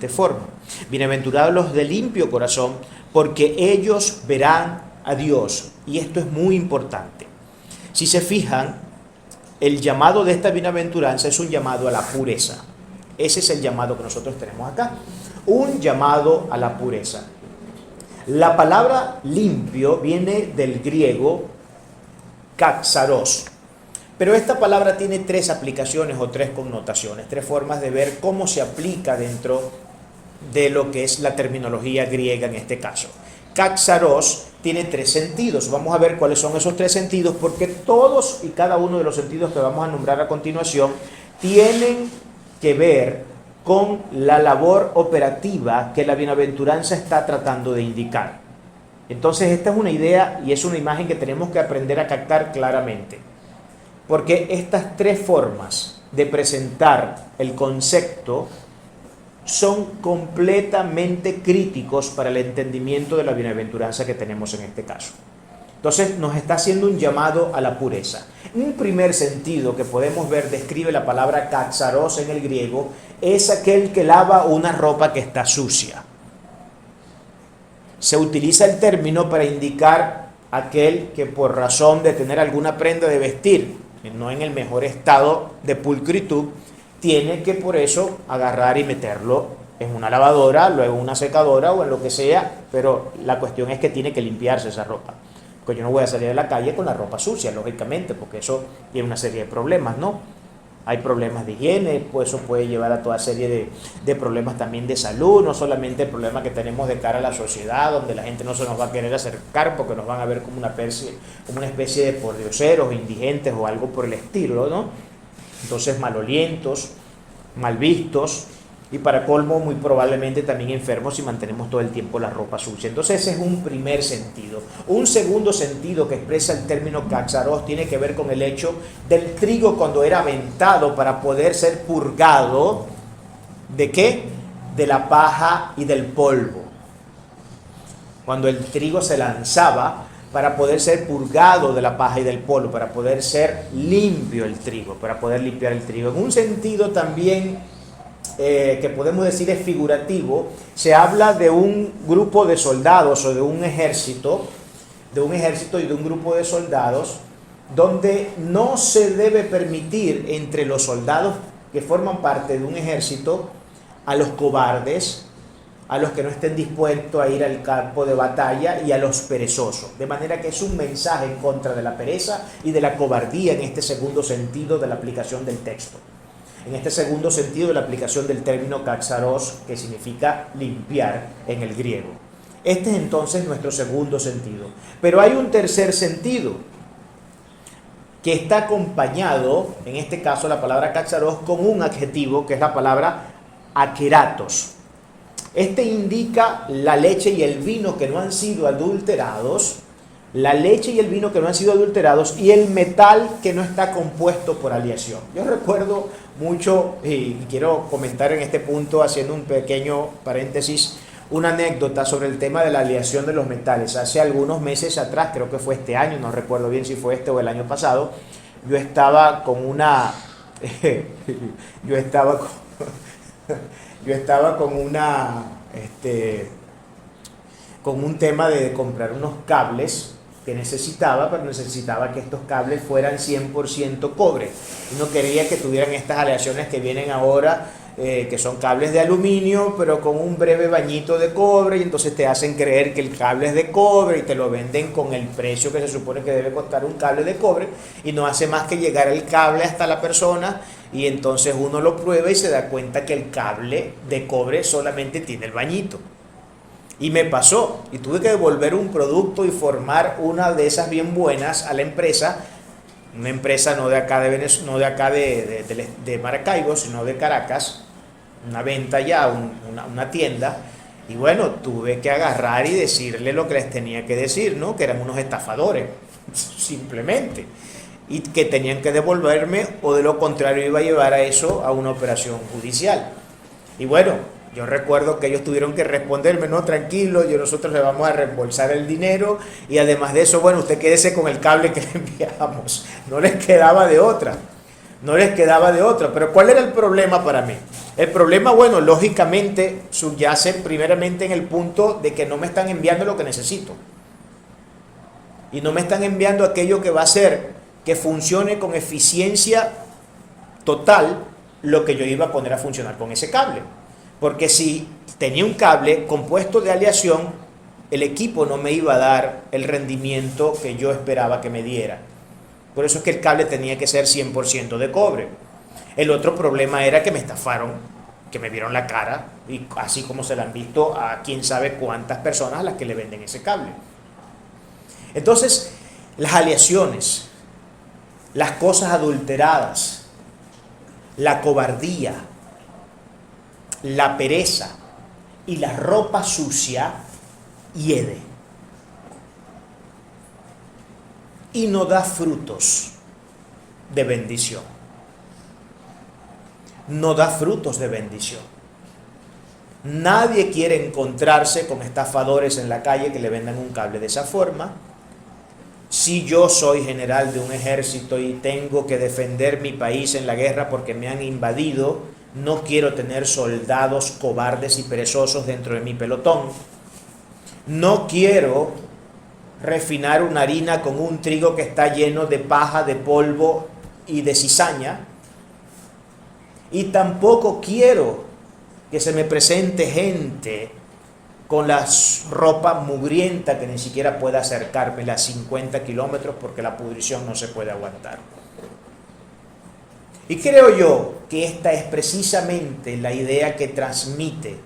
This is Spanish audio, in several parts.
forma: bienaventurados los de limpio corazón, porque ellos verán a Dios. Y esto es muy importante. Si se fijan, el llamado de esta bienaventuranza es un llamado a la pureza. Ese es el llamado que nosotros tenemos acá, un llamado a la pureza. La palabra limpio viene del griego kaxaros, pero esta palabra tiene tres aplicaciones o tres connotaciones, tres formas de ver cómo se aplica dentro de lo que es la terminología griega en este caso. Kaxaros tiene tres sentidos. Vamos a ver cuáles son esos tres sentidos, porque todos y cada uno de los sentidos que vamos a nombrar a continuación tienen que ver con la labor operativa que la bienaventuranza está tratando de indicar. Entonces esta es una idea y es una imagen que tenemos que aprender a captar claramente, porque estas tres formas de presentar el concepto son completamente críticos para el entendimiento de la bienaventuranza que tenemos en este caso. Entonces nos está haciendo un llamado a la pureza. Un primer sentido que podemos ver, describe la palabra kaxaros en el griego, es aquel que lava una ropa que está sucia. Se utiliza el término para indicar aquel que por razón de tener alguna prenda de vestir, no en el mejor estado de pulcritud, tiene que por eso agarrar y meterlo en una lavadora, luego en una secadora o en lo que sea, pero la cuestión es que tiene que limpiarse esa ropa. Porque yo no voy a salir a la calle con la ropa sucia, lógicamente, porque eso tiene una serie de problemas, ¿no? Hay problemas de higiene, pues eso puede llevar a toda serie de problemas también de salud, no solamente el problema que tenemos de cara a la sociedad, donde la gente no se nos va a querer acercar porque nos van a ver como una especie de pordioseros, indigentes o algo por el estilo, ¿no? Entonces malolientos, mal vistos y para colmo muy probablemente también enfermos si mantenemos todo el tiempo la ropa sucia. Entonces ese es un primer sentido. Un segundo sentido que expresa el término kaxaros tiene que ver con el hecho del trigo cuando era aventado para poder ser purgado. ¿De qué? De la paja y del polvo. Cuando el trigo se lanzaba para poder ser purgado de la paja y del polvo, para poder ser limpio el trigo, para poder limpiar el trigo. En un sentido también que podemos decir es figurativo, se habla de un grupo de soldados o de un ejército y de un grupo de soldados donde no se debe permitir entre los soldados que forman parte de un ejército a los cobardes, a los que no estén dispuestos a ir al campo de batalla y a los perezosos. De manera que es un mensaje en contra de la pereza y de la cobardía en este segundo sentido de la aplicación del texto. En este segundo sentido de la aplicación del término kaxaros, que significa limpiar en el griego. Este es entonces nuestro segundo sentido. Pero hay un tercer sentido que está acompañado, en este caso la palabra kaxaros, con un adjetivo que es la palabra akeratos. Este indica la leche y el vino que no han sido adulterados, la leche y el vino que no han sido adulterados y el metal que no está compuesto por aleación. Yo recuerdo mucho, y quiero comentar en este punto, haciendo un pequeño paréntesis, una anécdota sobre el tema de la aleación de los metales. Hace algunos meses atrás, creo que fue este año, no recuerdo bien si fue este o el año pasado, yo estaba con una... con un tema de comprar unos cables que necesitaba, pero necesitaba que estos cables fueran 100% cobre. Y no quería que tuvieran estas aleaciones que vienen ahora, que son cables de aluminio, pero con un breve bañito de cobre, y entonces te hacen creer que el cable es de cobre y te lo venden con el precio que se supone que debe costar un cable de cobre, y no hace más que llegar el cable hasta la persona, y entonces uno lo prueba y se da cuenta que el cable de cobre solamente tiene el bañito. Y me pasó, y tuve que devolver un producto y formar una de esas bien buenas a la empresa, una empresa no de acá de Venezuela, no de acá de Maracaibo, sino de Caracas, una venta ya, una tienda, y bueno, tuve que agarrar y decirle lo que les tenía que decir, ¿no? Que eran unos estafadores, simplemente, y que tenían que devolverme, o de lo contrario iba a llevar a eso a una operación judicial. Y bueno, yo recuerdo que ellos tuvieron que responderme, no, tranquilo, nosotros le vamos a reembolsar el dinero, y además de eso, bueno, usted quédese con el cable que le enviamos. No les quedaba de otra. No les quedaba de otra. Pero ¿cuál era el problema para mí? El problema, bueno, lógicamente subyace primeramente en el punto de que no me están enviando lo que necesito. Y no me están enviando aquello que va a hacer que funcione con eficiencia total lo que yo iba a poner a funcionar con ese cable. Porque si tenía un cable compuesto de aleación, el equipo no me iba a dar el rendimiento que yo esperaba que me diera. Por eso es que el cable tenía que ser 100% de cobre. El otro problema era que me estafaron, que me vieron la cara, y así como se la han visto a quién sabe cuántas personas a las que le venden ese cable. Entonces, las aleaciones, las cosas adulteradas, la cobardía, la pereza y la ropa sucia hiede y no da frutos de bendición. No da frutos de bendición. Nadie quiere encontrarse con estafadores en la calle que le vendan un cable de esa forma. Si yo soy general de un ejército y tengo que defender mi país en la guerra porque me han invadido, no quiero tener soldados cobardes y perezosos dentro de mi pelotón. No quiero refinar una harina con un trigo que está lleno de paja, de polvo y de cizaña. Y tampoco quiero que se me presente gente con la ropa mugrienta que ni siquiera pueda acercarme a 50 kilómetros porque la pudrición no se puede aguantar. Y creo yo que esta es precisamente la idea que transmite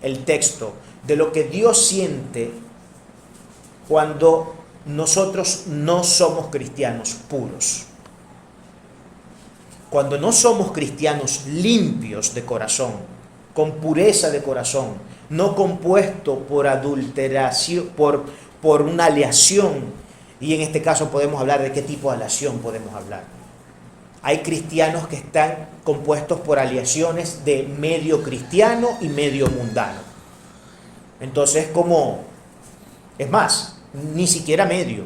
el texto de lo que Dios siente cuando nosotros no somos cristianos puros. Cuando no somos cristianos limpios de corazón, con pureza de corazón, no compuesto por adulteración, por una aleación, y en este caso podemos hablar de qué tipo de aleación podemos hablar. Hay cristianos que están compuestos por aleaciones de medio cristiano y medio mundano. Entonces, es más, ni siquiera medio.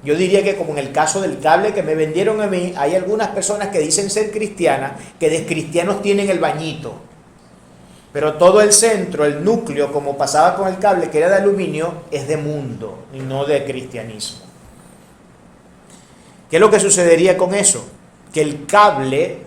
Yo diría que como en el caso del cable que me vendieron a mí, hay algunas personas que dicen ser cristianas, que de cristianos tienen el bañito. Pero todo el centro, el núcleo, como pasaba con el cable, que era de aluminio, es de mundo y no de cristianismo. ¿Qué es lo que sucedería con eso? Que el cable,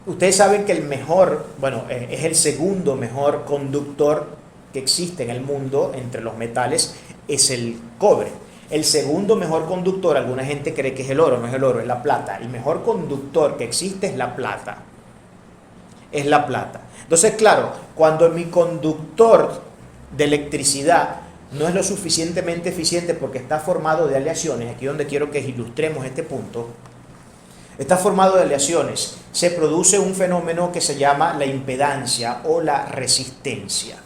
ustedes saben que es el segundo mejor conductor que existe en el mundo entre los metales, es el cobre. El segundo mejor conductor, alguna gente cree que es el oro, no es el oro, es la plata. El mejor conductor que existe es la plata. Es la plata. Entonces, claro, cuando mi conductor de electricidad no es lo suficientemente eficiente porque está formado de aleaciones, aquí donde quiero que ilustremos este punto, está formado de aleaciones, se produce un fenómeno que se llama la impedancia o la resistencia.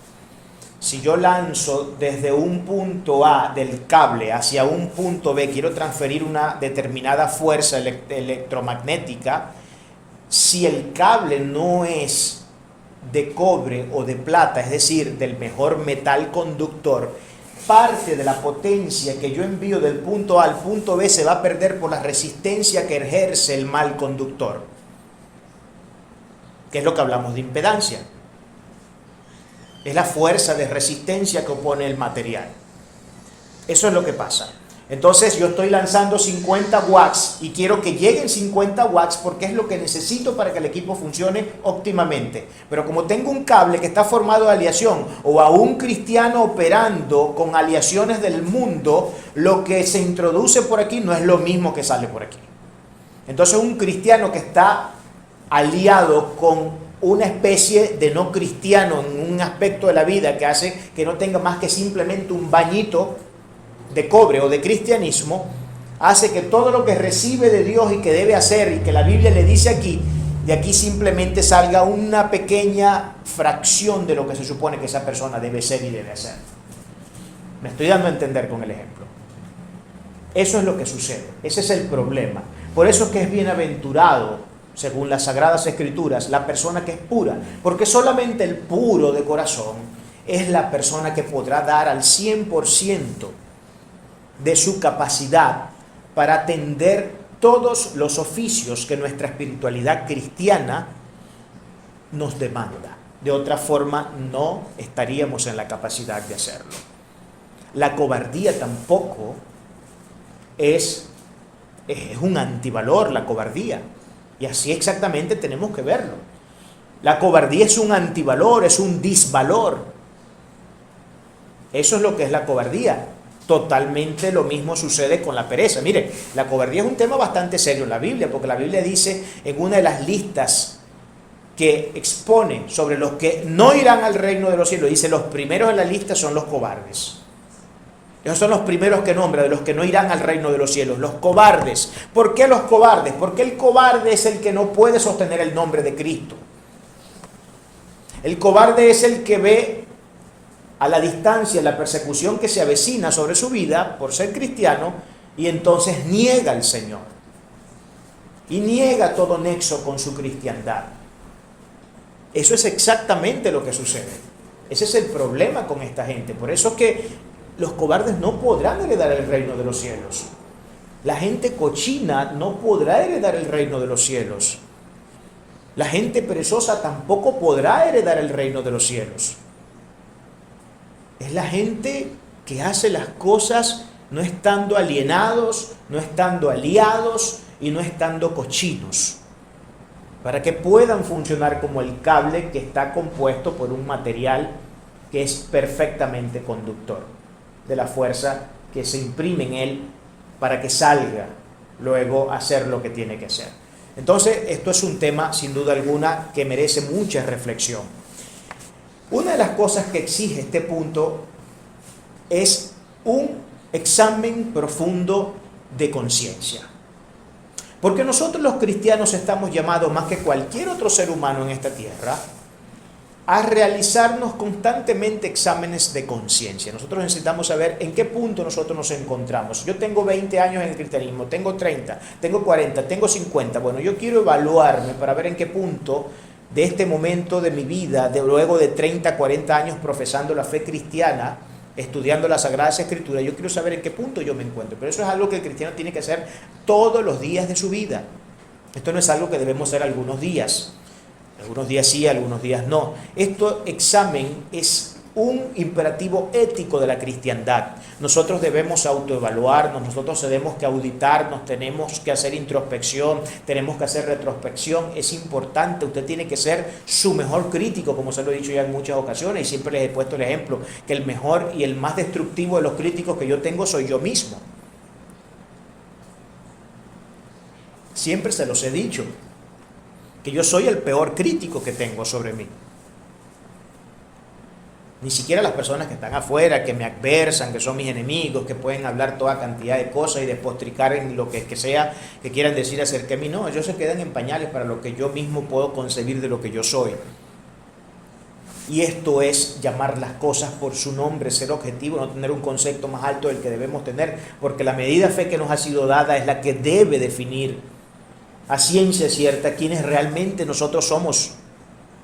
Si yo lanzo desde un punto A del cable hacia un punto B, quiero transferir una determinada fuerza electromagnética, si el cable no es de cobre o de plata, es decir, del mejor metal conductor, parte de la potencia que yo envío del punto A al punto B se va a perder por la resistencia que ejerce el mal conductor, que es lo que hablamos de impedancia. Es la fuerza de resistencia que opone el material. Eso es lo que pasa. Entonces yo estoy lanzando 50 watts y quiero que lleguen 50 watts porque es lo que necesito para que el equipo funcione óptimamente. Pero como tengo un cable que está formado de aleación o a un cristiano operando con aleaciones del mundo, lo que se introduce por aquí no es lo mismo que sale por aquí. Entonces un cristiano que está aliado con una especie de no cristiano en un aspecto de la vida que hace que no tenga más que simplemente un bañito de cobre o de cristianismo, hace que todo lo que recibe de Dios y que debe hacer y que la Biblia le dice aquí, de aquí simplemente salga una pequeña fracción de lo que se supone que esa persona debe ser y debe hacer. Me estoy dando a entender con el ejemplo. Eso es lo que sucede, ese es el problema. Por eso es que es bienaventurado, según las Sagradas Escrituras, la persona que es pura, porque solamente el puro de corazón es la persona que podrá dar al 100% de su capacidad para atender todos los oficios que nuestra espiritualidad cristiana nos demanda. De otra forma, no estaríamos en la capacidad de hacerlo. La cobardía tampoco es un antivalor, la cobardía. Y así exactamente tenemos que verlo. La cobardía es un antivalor, es un disvalor. Eso es lo que es la cobardía. Totalmente lo mismo sucede con la pereza. Mire, la cobardía es un tema bastante serio en la Biblia, porque la Biblia dice en una de las listas que expone sobre los que no irán al reino de los cielos, dice los primeros en la lista son los cobardes. Esos son los primeros que nombra, de los que no irán al reino de los cielos, los cobardes. ¿Por qué los cobardes? Porque el cobarde es el que no puede sostener el nombre de Cristo. El cobarde es el que ve a la distancia la persecución que se avecina sobre su vida por ser cristiano y entonces niega al Señor. Y niega todo nexo con su cristiandad. Eso es exactamente lo que sucede. Ese es el problema con esta gente. Por eso es que los cobardes no podrán heredar el reino de los cielos. La gente cochina no podrá heredar el reino de los cielos. La gente perezosa tampoco podrá heredar el reino de los cielos. Es la gente que hace las cosas no estando alienados, no estando aliados y no estando cochinos, para que puedan funcionar como el cable que está compuesto por un material que es perfectamente conductor de la fuerza que se imprime en él para que salga luego a hacer lo que tiene que hacer. Entonces, esto es un tema, sin duda alguna, que merece mucha reflexión. Una de las cosas que exige este punto es un examen profundo de conciencia. Porque nosotros los cristianos estamos llamados, más que cualquier otro ser humano en esta tierra, a realizarnos constantemente exámenes de conciencia. Nosotros necesitamos saber en qué punto nosotros nos encontramos. Yo tengo 20 años en el cristianismo, tengo 30, tengo 40, tengo 50. Bueno, yo quiero evaluarme para ver en qué punto de este momento de mi vida, luego de 30, 40 años profesando la fe cristiana, estudiando las Sagradas Escrituras, yo quiero saber en qué punto yo me encuentro. Pero eso es algo que el cristiano tiene que hacer todos los días de su vida. Esto no es algo que debemos hacer algunos días sí, algunos días no. Este examen es un imperativo ético de la cristiandad. Nosotros debemos autoevaluarnos, nosotros tenemos que auditarnos, tenemos que hacer introspección, tenemos que hacer retrospección. Es importante, usted tiene que ser su mejor crítico, como se lo he dicho ya en muchas ocasiones, y siempre les he puesto el ejemplo, que el mejor y el más destructivo de los críticos que yo tengo soy yo mismo. Siempre se los he dicho, que yo soy el peor crítico que tengo sobre mí. Ni siquiera las personas que están afuera, que me adversan, que son mis enemigos, que pueden hablar toda cantidad de cosas y despotricar en lo que sea que quieran decir acerca de mí. No, ellos se quedan en pañales para lo que yo mismo puedo concebir de lo que yo soy. Y esto es llamar las cosas por su nombre, ser objetivo, no tener un concepto más alto del que debemos tener, porque la medida de fe que nos ha sido dada es la que debe definir a ciencia cierta quiénes realmente nosotros somos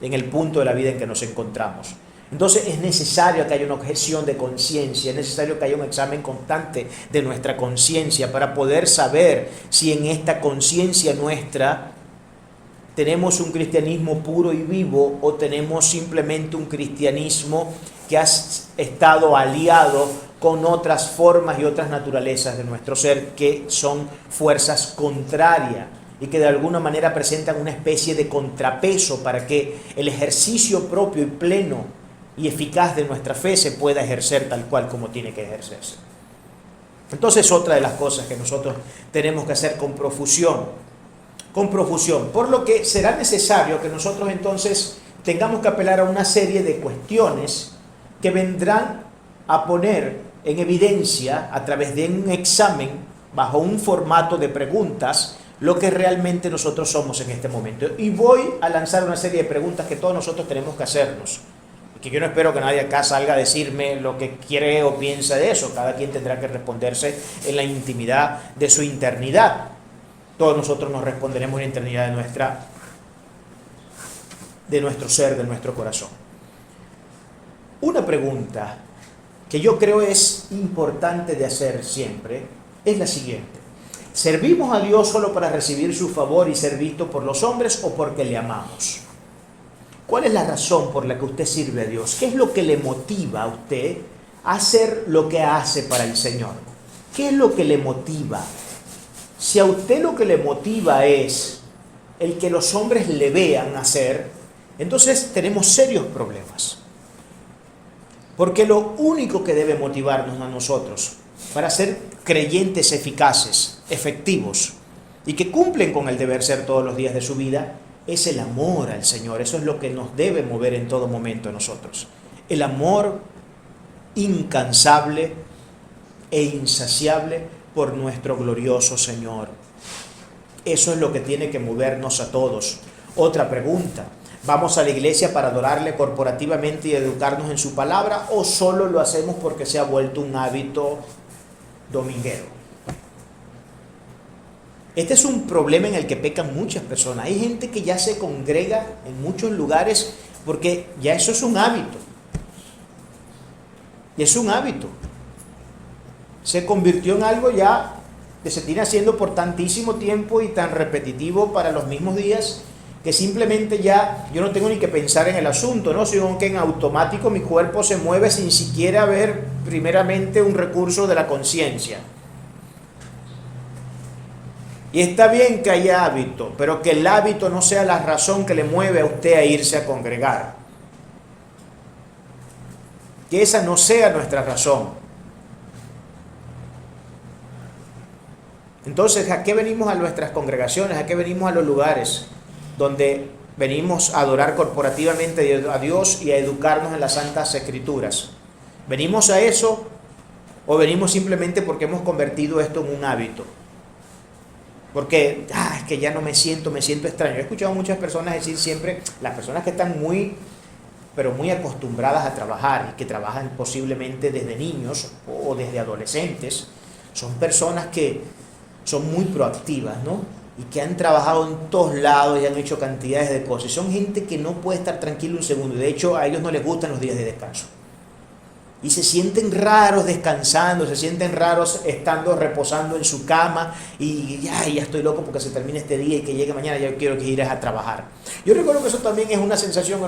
en el punto de la vida en que nos encontramos. Entonces es necesario que haya una objeción de conciencia, es necesario que haya un examen constante de nuestra conciencia para poder saber si en esta conciencia nuestra tenemos un cristianismo puro y vivo o tenemos simplemente un cristianismo que ha estado aliado con otras formas y otras naturalezas de nuestro ser que son fuerzas contrarias y que de alguna manera presentan una especie de contrapeso para que el ejercicio propio y pleno y eficaz de nuestra fe se pueda ejercer tal cual como tiene que ejercerse. Entonces, otra de las cosas que nosotros tenemos que hacer con profusión, por lo que será necesario que nosotros entonces tengamos que apelar a una serie de cuestiones que vendrán a poner en evidencia a través de un examen bajo un formato de preguntas lo que realmente nosotros somos en este momento. Y voy a lanzar una serie de preguntas que todos nosotros tenemos que hacernos. Que yo no espero que nadie acá salga a decirme lo que quiere o piensa de eso. Cada quien tendrá que responderse en la intimidad de su eternidad. Todos nosotros nos responderemos en la eternidad de nuestro ser, de nuestro corazón. Una pregunta que yo creo es importante de hacer siempre es la siguiente. ¿Servimos a Dios solo para recibir su favor y ser visto por los hombres o porque le amamos? ¿Cuál es la razón por la que usted sirve a Dios? ¿Qué es lo que le motiva a usted a hacer lo que hace para el Señor? ¿Qué es lo que le motiva? Si a usted lo que le motiva es el que los hombres le vean hacer, entonces tenemos serios problemas. Porque lo único que debe motivarnos a nosotros para ser creyentes eficaces, efectivos y que cumplen con el deber ser todos los días de su vida es el amor al Señor. Eso es lo que nos debe mover en todo momento a nosotros. El amor incansable e insaciable por nuestro glorioso Señor. Eso es lo que tiene que movernos a todos. Otra pregunta: ¿vamos a la iglesia para adorarle corporativamente y educarnos en su palabra o solo lo hacemos porque se ha vuelto un hábito dominguero? Este es un problema en el que pecan muchas personas. Hay gente que ya se congrega en muchos lugares porque ya eso es un hábito. Y es un hábito. Se convirtió en algo ya que se tiene haciendo por tantísimo tiempo y tan repetitivo para los mismos días que simplemente ya yo no tengo ni que pensar en el asunto, ¿no? Sino que en automático mi cuerpo se mueve sin siquiera ver primeramente un recurso de la conciencia. Y está bien que haya hábito, pero que el hábito no sea la razón que le mueve a usted a irse a congregar. Que esa no sea nuestra razón. Entonces, ¿a qué venimos a nuestras congregaciones? ¿A qué venimos a los lugares donde venimos a adorar corporativamente a Dios y a educarnos en las Santas Escrituras? ¿Venimos a eso o venimos simplemente porque hemos convertido esto en un hábito? Porque, es que ya no me siento extraño. He escuchado a muchas personas decir siempre, las personas que están muy acostumbradas a trabajar y que trabajan posiblemente desde niños o desde adolescentes, son personas que son muy proactivas, ¿no? Y que han trabajado en todos lados y han hecho cantidades de cosas. Y son gente que no puede estar tranquilo un segundo. De hecho, a ellos no les gustan los días de descanso. Y se sienten raros descansando, se sienten raros estando reposando en su cama y ya estoy loco porque se termine este día y que llegue mañana, ya quiero que ir a trabajar. Yo recuerdo que eso también es una sensación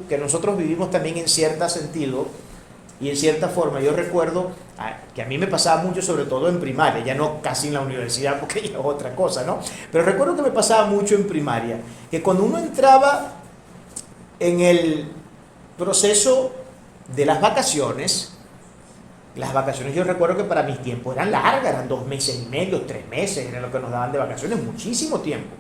que nosotros vivimos también en cierto sentido y en cierta forma. Yo recuerdo que a mí me pasaba mucho, sobre todo en primaria, ya no casi en la universidad porque ya es otra cosa, ¿no? Pero recuerdo que me pasaba mucho en primaria, que cuando uno entraba en el proceso de las vacaciones yo recuerdo que para mis tiempos eran largas, eran 2 meses y medio, 3 meses, era lo que nos daban de vacaciones, muchísimo tiempo.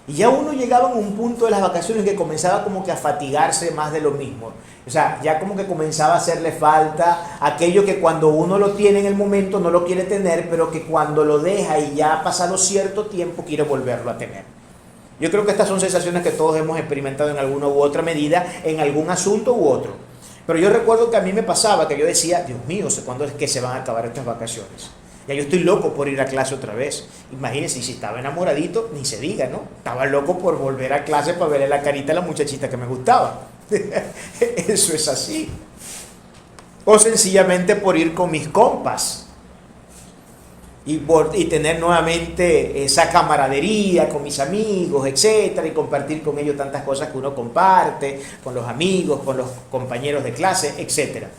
Y ya uno llegaba a un punto de las vacaciones que comenzaba como que a fatigarse más de lo mismo. O sea, ya como que comenzaba a hacerle falta aquello que cuando uno lo tiene en el momento no lo quiere tener, pero que cuando lo deja y ya ha pasado cierto tiempo quiere volverlo a tener. Yo creo que estas son sensaciones que todos hemos experimentado en alguna u otra medida, en algún asunto u otro. Pero yo recuerdo que a mí me pasaba que yo decía, Dios mío, ¿cuándo es que se van a acabar estas vacaciones? Ya yo estoy loco por ir a clase otra vez. Imagínense, si estaba enamoradito, ni se diga, ¿no? Estaba loco por volver a clase para verle la carita a la muchachita que me gustaba. Eso es así. O sencillamente por ir con mis compas. Y tener nuevamente esa camaradería con mis amigos, etcétera, y compartir con ellos tantas cosas que uno comparte, con los amigos, con los compañeros de clase, etcétera.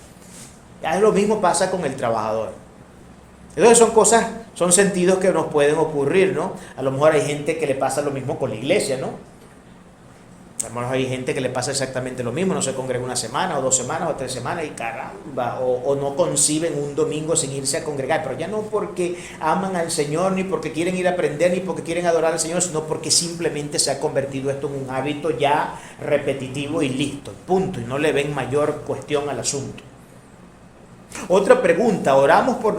Ya lo mismo pasa con el trabajador. Entonces son sentidos que nos pueden ocurrir, ¿no? A lo mejor hay gente que le pasa lo mismo con la iglesia, ¿no? A lo mejor hay gente que le pasa exactamente lo mismo, no se congrega 1 semana o 2 semanas o 3 semanas y caramba, o no conciben un domingo sin irse a congregar, pero ya no porque aman al Señor, ni porque quieren ir a aprender, ni porque quieren adorar al Señor, sino porque simplemente se ha convertido esto en un hábito ya repetitivo y listo, punto, y no le ven mayor cuestión al asunto. Otra pregunta: ¿oramos por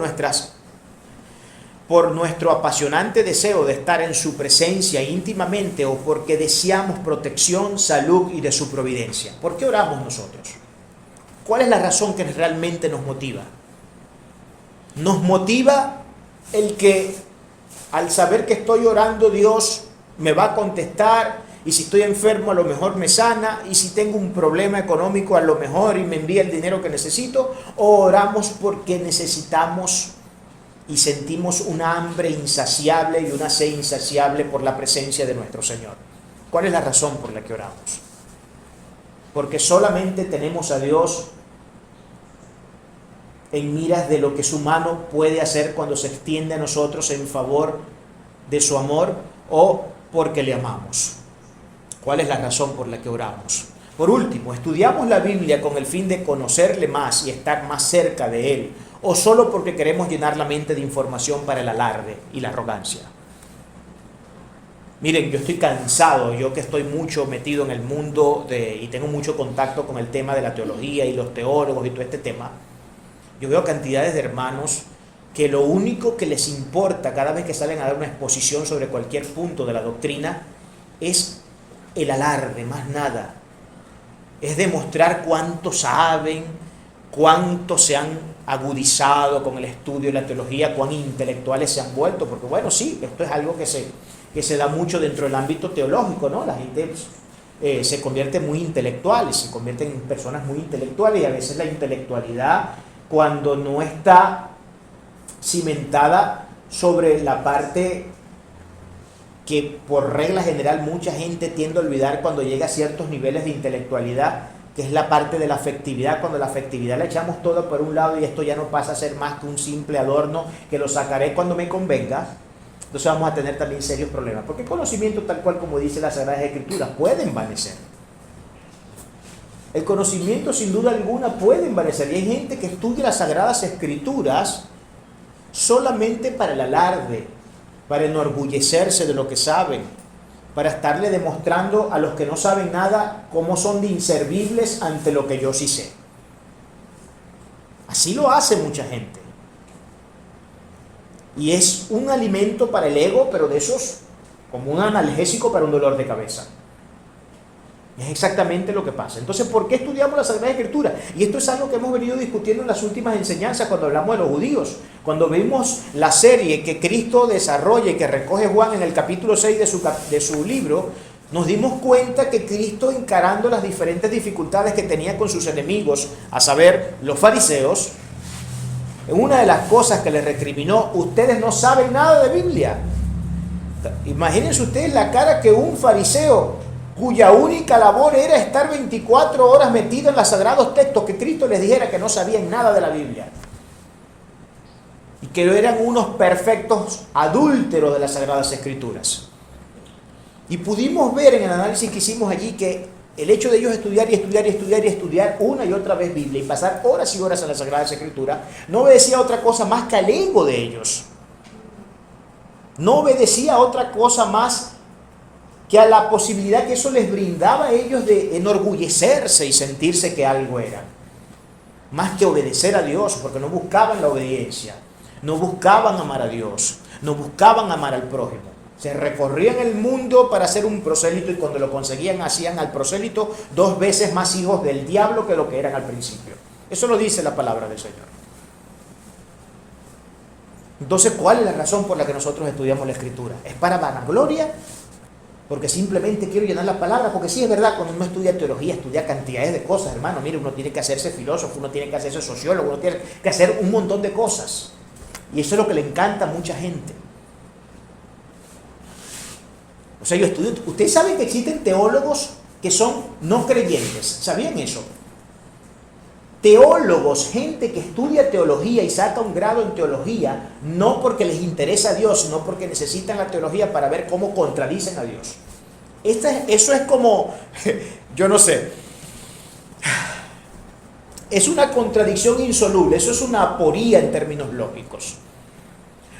nuestro apasionante deseo de estar en su presencia íntimamente o porque deseamos protección, salud y de su providencia? ¿Por qué oramos nosotros? ¿Cuál es la razón que realmente nos motiva? Nos motiva el que al saber que estoy orando, Dios me va a contestar, y si estoy enfermo a lo mejor me sana, y si tengo un problema económico a lo mejor y me envía el dinero que necesito. ¿O oramos porque necesitamos y sentimos una hambre insaciable y una sed insaciable por la presencia de nuestro Señor. ¿Cuál es la razón por la que oramos? Porque solamente tenemos a Dios en miras de lo que su mano puede hacer cuando se extiende a nosotros en favor de su amor, o porque le amamos. ¿Cuál es la razón por la que oramos? Por último, ¿estudiamos la Biblia con el fin de conocerle más y estar más cerca de Él, o solo porque queremos llenar la mente de información para el alarde y la arrogancia? Miren, yo estoy cansado, yo que estoy mucho metido en el mundo y tengo mucho contacto con el tema de la teología y los teólogos y todo este tema. Yo veo cantidades de hermanos que lo único que les importa cada vez que salen a dar una exposición sobre cualquier punto de la doctrina es el alarde, más nada. Es demostrar cuánto saben, cuánto se han agudizado con el estudio de la teología, cuán intelectuales se han vuelto, porque bueno, sí, esto es algo que se da mucho dentro del ámbito teológico, ¿no? La gente se convierte muy intelectual, se convierten en personas muy intelectuales, y a veces la intelectualidad, cuando no está cimentada sobre la parte que por regla general mucha gente tiende a olvidar cuando llega a ciertos niveles de intelectualidad, que es la parte de la afectividad, cuando la afectividad la echamos toda por un lado y esto ya no pasa a ser más que un simple adorno que lo sacaré cuando me convenga. Entonces vamos a tener también serios problemas, porque el conocimiento, tal cual como dice las Sagradas Escrituras, puede envanecer. El conocimiento sin duda alguna puede envanecer, y hay gente que estudia las Sagradas Escrituras solamente para el alarde, para enorgullecerse de lo que saben, para estarle demostrando a los que no saben nada cómo son de inservibles ante lo que yo sí sé. Así lo hace mucha gente. Y es un alimento para el ego, pero de esos, como un analgésico para un dolor de cabeza. Es exactamente lo que pasa. Entonces, ¿por qué estudiamos la Sagrada Escritura? Y esto es algo que hemos venido discutiendo en las últimas enseñanzas cuando hablamos de los judíos. Cuando vimos la serie que Cristo desarrolla y que recoge Juan en el capítulo 6 de su libro, nos dimos cuenta que Cristo, encarando las diferentes dificultades que tenía con sus enemigos, a saber, los fariseos, una de las cosas que les recriminó: ustedes no saben nada de Biblia. Imagínense ustedes la cara que un fariseo, cuya única labor era estar 24 horas metido en los sagrados textos, que Cristo les dijera que no sabían nada de la Biblia y que eran unos perfectos adúlteros de las Sagradas Escrituras. Y pudimos ver en el análisis que hicimos allí que el hecho de ellos estudiar y estudiar y estudiar y estudiar una y otra vez Biblia y pasar horas y horas en las Sagradas Escrituras no obedecía a otra cosa más que al ego de ellos. No obedecía a otra cosa más que a la posibilidad que eso les brindaba a ellos de enorgullecerse y sentirse que algo eran. Más que obedecer a Dios, porque no buscaban la obediencia, no buscaban amar a Dios, no buscaban amar al prójimo. Se recorrían el mundo para hacer un prosélito, y cuando lo conseguían hacían al prosélito 2 veces más hijos del diablo que lo que eran al principio. Eso lo dice la palabra del Señor. Entonces, ¿cuál es la razón por la que nosotros estudiamos la Escritura? ¿Es para vanagloria? Porque simplemente quiero llenar la palabra, porque sí es verdad, cuando uno estudia teología, estudia cantidades de cosas, hermano. Mire, uno tiene que hacerse filósofo, uno tiene que hacerse sociólogo, uno tiene que hacer un montón de cosas. Y eso es lo que le encanta a mucha gente. O sea, yo estudio. Ustedes saben que existen teólogos que son no creyentes. ¿Sabían eso? Teólogos, gente que estudia teología y saca un grado en teología, no porque les interesa a Dios, sino porque necesitan la teología para ver cómo contradicen a Dios. Eso es como, yo no sé, es una contradicción insoluble, eso es una aporía en términos lógicos,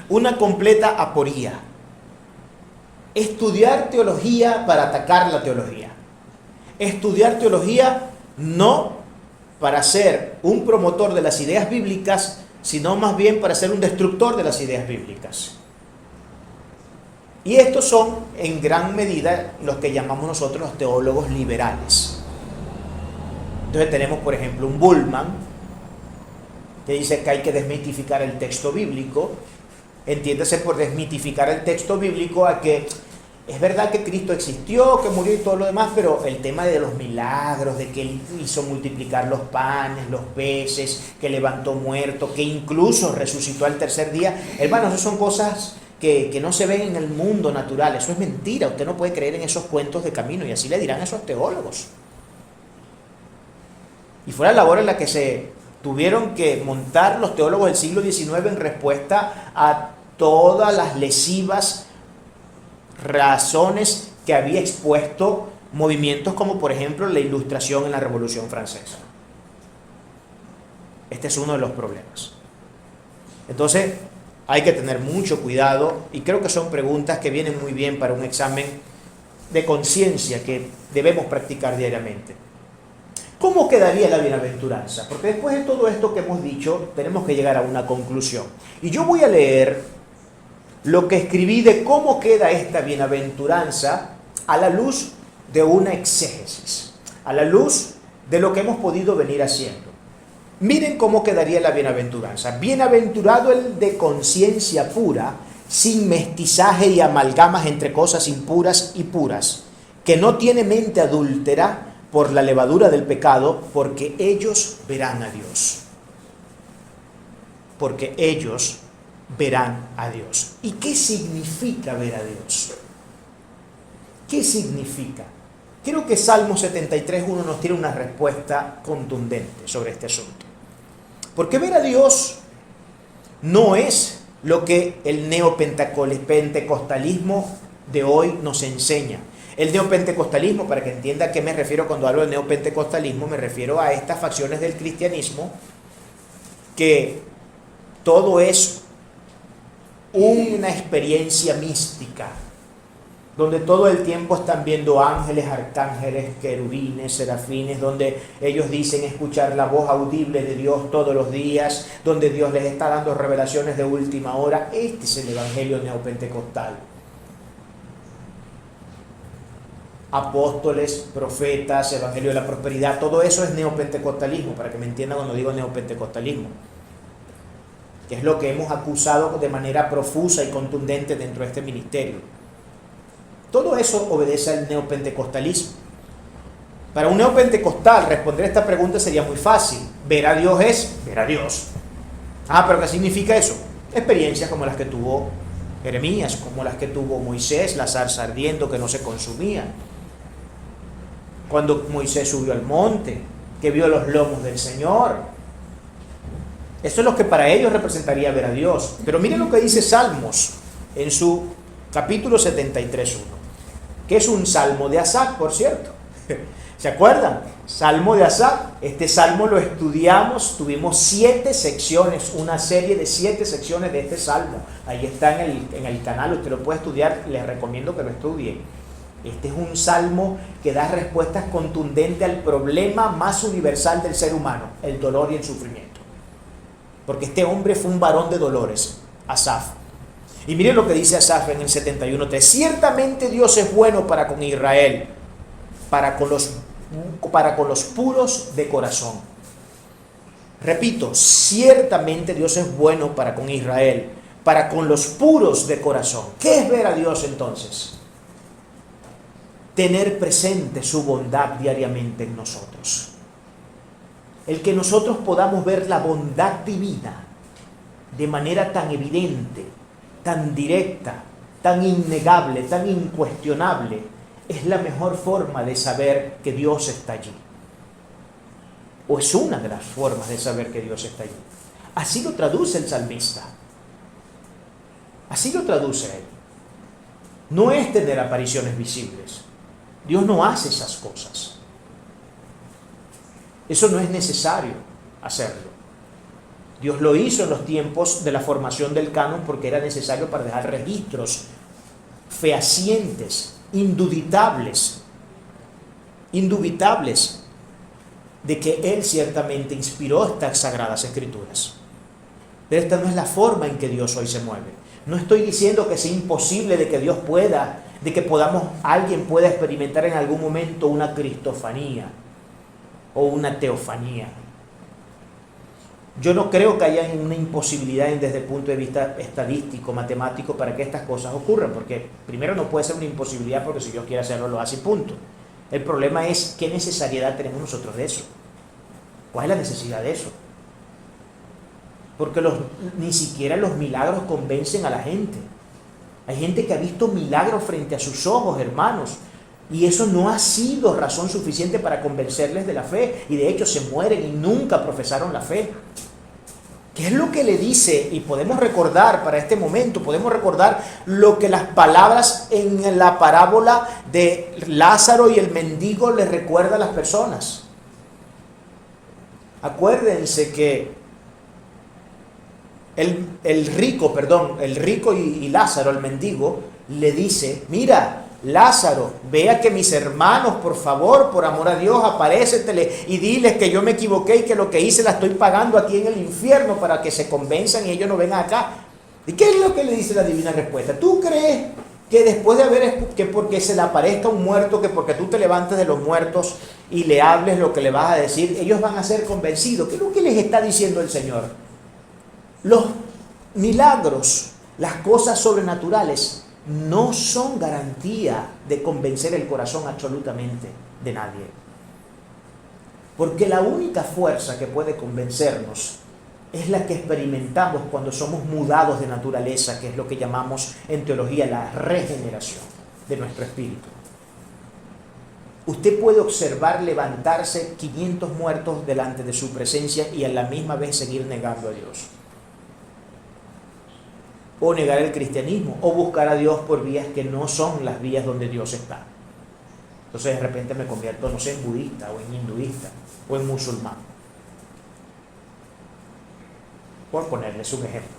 una completa aporía. Estudiar teología para atacar la teología. Estudiar teología no para ser un promotor de las ideas bíblicas, sino más bien para ser un destructor de las ideas bíblicas. Y estos son en gran medida los que llamamos nosotros los teólogos liberales. Entonces tenemos, por ejemplo, un Bullman que dice que hay que desmitificar el texto bíblico. Entiéndase por desmitificar el texto bíblico a que Es verdad que Cristo existió, que murió y todo lo demás, pero el tema de los milagros, de que Él hizo multiplicar los panes, los peces, que levantó muertos, que incluso resucitó al tercer día, hermanos, esas son cosas que no se ven en el mundo natural. Eso es mentira. Usted no puede creer en esos cuentos de camino, y así le dirán a esos teólogos. Y fue la labor en la que se tuvieron que montar los teólogos del siglo XIX en respuesta a todas las lesivas razones que había expuesto movimientos como, por ejemplo, la Ilustración en la Revolución Francesa. Este es uno de los problemas. Entonces, hay que tener mucho cuidado, y creo que son preguntas que vienen muy bien para un examen de conciencia que debemos practicar diariamente. ¿Cómo quedaría la bienaventuranza? Porque después de todo esto que hemos dicho, tenemos que llegar a una conclusión. Y yo voy a leer lo que escribí de cómo queda esta bienaventuranza a la luz de una exégesis, a la luz de lo que hemos podido venir haciendo. Miren cómo quedaría la bienaventuranza. Bienaventurado el de conciencia pura, sin mestizaje y amalgamas entre cosas impuras y puras, que no tiene mente adúltera por la levadura del pecado, porque ellos verán a Dios. Porque ellos verán a Dios. ¿Y qué significa ver a Dios? ¿Qué significa? Creo que Salmo 73:1 nos tiene una respuesta contundente sobre este asunto. Porque ver a Dios no es lo que el neopentecostalismo de hoy nos enseña. El neopentecostalismo, para que entienda a qué me refiero cuando hablo de neopentecostalismo, me refiero a estas facciones del cristianismo que todo es una experiencia mística, donde todo el tiempo están viendo ángeles, arcángeles, querubines, serafines, donde ellos dicen escuchar la voz audible de Dios todos los días, donde Dios les está dando revelaciones de última hora. Este es el evangelio neopentecostal. Apóstoles, profetas, evangelio de la prosperidad, todo eso es neopentecostalismo, para que me entiendan cuando digo neopentecostalismo, que es lo que hemos acusado de manera profusa y contundente dentro de este ministerio. Todo eso obedece al neopentecostalismo. Para un neopentecostal responder a esta pregunta sería muy fácil. Ver a Dios es ver a Dios. ¿Pero qué significa eso? Experiencias como las que tuvo Jeremías, como las que tuvo Moisés, la zarza ardiendo que no se consumía. Cuando Moisés subió al monte, que vio los lomos del Señor. Eso es lo que para ellos representaría ver a Dios. Pero miren lo que dice Salmos en su capítulo 73:1, que es un salmo de Asaf, por cierto. ¿Se acuerdan? Salmo de Asaf. Este salmo lo estudiamos, tuvimos 7 secciones, una serie de 7 secciones de este salmo. Ahí está en el canal, usted lo puede estudiar, les recomiendo que lo estudien. Este es un salmo que da respuestas contundentes al problema más universal del ser humano, el dolor y el sufrimiento. Porque este hombre fue un varón de dolores, Asaf. Y miren lo que dice Asaf en el 71:3. Ciertamente Dios es bueno para con Israel, para con los puros de corazón. Repito, ciertamente Dios es bueno para con Israel, para con los puros de corazón. ¿Qué es ver a Dios entonces? Tener presente su bondad diariamente en nosotros. El que nosotros podamos ver la bondad divina de manera tan evidente, tan directa, tan innegable, tan incuestionable, es la mejor forma de saber que Dios está allí. O es una de las formas de saber que Dios está allí. Así lo traduce el salmista. Así lo traduce él. No es tener apariciones visibles. Dios no hace esas cosas. Eso no es necesario hacerlo. Dios lo hizo en los tiempos de la formación del canon porque era necesario para dejar registros fehacientes, indubitables de que Él ciertamente inspiró estas sagradas escrituras. Pero esta no es la forma en que Dios hoy se mueve. No estoy diciendo que sea imposible de que Dios pueda, de que alguien pueda experimentar en algún momento una cristofanía o una teofanía. Yo no creo que haya una imposibilidad desde el punto de vista estadístico, matemático, para que estas cosas ocurran, porque primero no puede ser una imposibilidad, porque si Dios quiere hacerlo, lo hace y punto. El problema es qué necesariedad tenemos nosotros de eso. ¿Cuál es la necesidad de eso? Porque ni siquiera los milagros convencen a la gente. Hay gente que ha visto milagros frente a sus ojos, hermanos, y eso no ha sido razón suficiente para convencerles de la fe, y de hecho se mueren y nunca profesaron la fe. ¿Qué es lo que le dice? Y podemos recordar para este momento, podemos recordar lo que las palabras en la parábola de Lázaro y el mendigo le recuerda a las personas. Acuérdense que el rico y Lázaro, el mendigo, le dice: mira, Lázaro, vea que mis hermanos, por favor, por amor a Dios, aparécetele y diles que yo me equivoqué y que lo que hice la estoy pagando aquí en el infierno para que se convenzan y ellos no vengan acá. ¿Y qué es lo que le dice la divina respuesta? ¿Tú crees que después de que porque se le aparezca un muerto, que porque tú te levantes de los muertos y le hables lo que le vas a decir, ellos van a ser convencidos? ¿Qué es lo que les está diciendo el Señor? Los milagros, las cosas sobrenaturales, no son garantía de convencer el corazón absolutamente de nadie. Porque la única fuerza que puede convencernos es la que experimentamos cuando somos mudados de naturaleza, que es lo que llamamos en teología la regeneración de nuestro espíritu. Usted puede observar levantarse 500 muertos delante de su presencia y a la misma vez seguir negando a Dios. O negar el cristianismo, o buscar a Dios por vías que no son las vías donde Dios está. Entonces de repente me convierto, no sé, en budista, o en hinduista, o en musulmán. Por ponerles un ejemplo.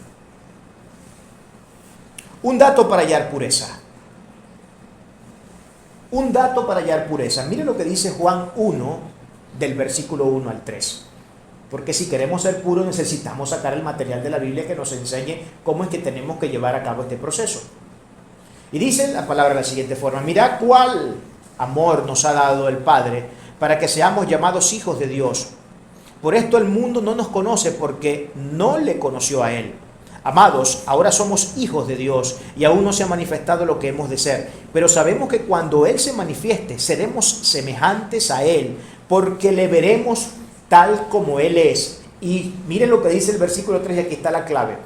Un dato para hallar pureza. Un dato para hallar pureza. Mire lo que dice Juan 1, del versículo 1 al 3. Porque si queremos ser puros necesitamos sacar el material de la Biblia que nos enseñe cómo es que tenemos que llevar a cabo este proceso. Y dice la palabra de la siguiente forma: mirad cuál amor nos ha dado el Padre para que seamos llamados hijos de Dios. Por esto el mundo no nos conoce porque no le conoció a Él. Amados, ahora somos hijos de Dios y aún no se ha manifestado lo que hemos de ser. Pero sabemos que cuando Él se manifieste seremos semejantes a Él, porque le veremos tal como Él es. Y miren lo que dice el versículo 3, y aquí está la clave.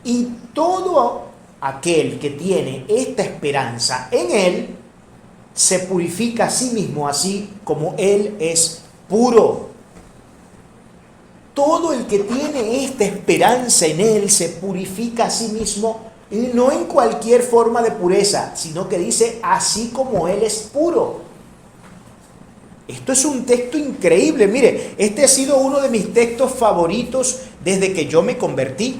Y todo aquel que tiene esta esperanza en Él, se purifica a sí mismo, así como Él es puro. Todo el que tiene esta esperanza en Él, se purifica a sí mismo, y no en cualquier forma de pureza, sino que dice, así como Él es puro. Esto es un texto increíble. Mire, este ha sido uno de mis textos favoritos desde que yo me convertí.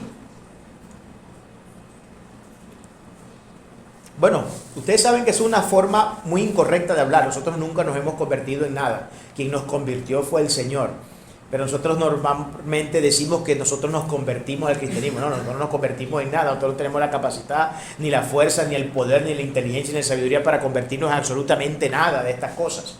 Bueno, ustedes saben que es una forma muy incorrecta de hablar. Nosotros nunca nos hemos convertido en nada. Quien nos convirtió fue el Señor. Pero nosotros normalmente decimos que nosotros nos convertimos al cristianismo. No, nosotros no nos convertimos en nada. Nosotros no tenemos la capacidad, ni la fuerza, ni el poder, ni la inteligencia, ni la sabiduría para convertirnos en absolutamente nada de estas cosas.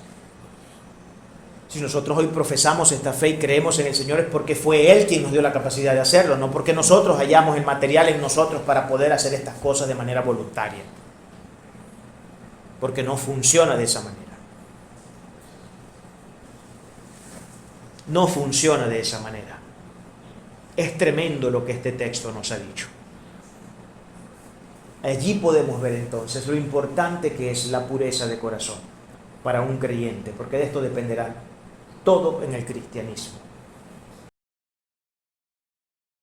Si nosotros hoy profesamos esta fe y creemos en el Señor, es porque fue Él quien nos dio la capacidad de hacerlo, no porque nosotros hallamos el material en nosotros para poder hacer estas cosas de manera voluntaria. Porque no funciona de esa manera. No funciona de esa manera. Es tremendo lo que este texto nos ha dicho. Allí podemos ver entonces lo importante que es la pureza de corazón para un creyente, porque de esto dependerá todo en el cristianismo.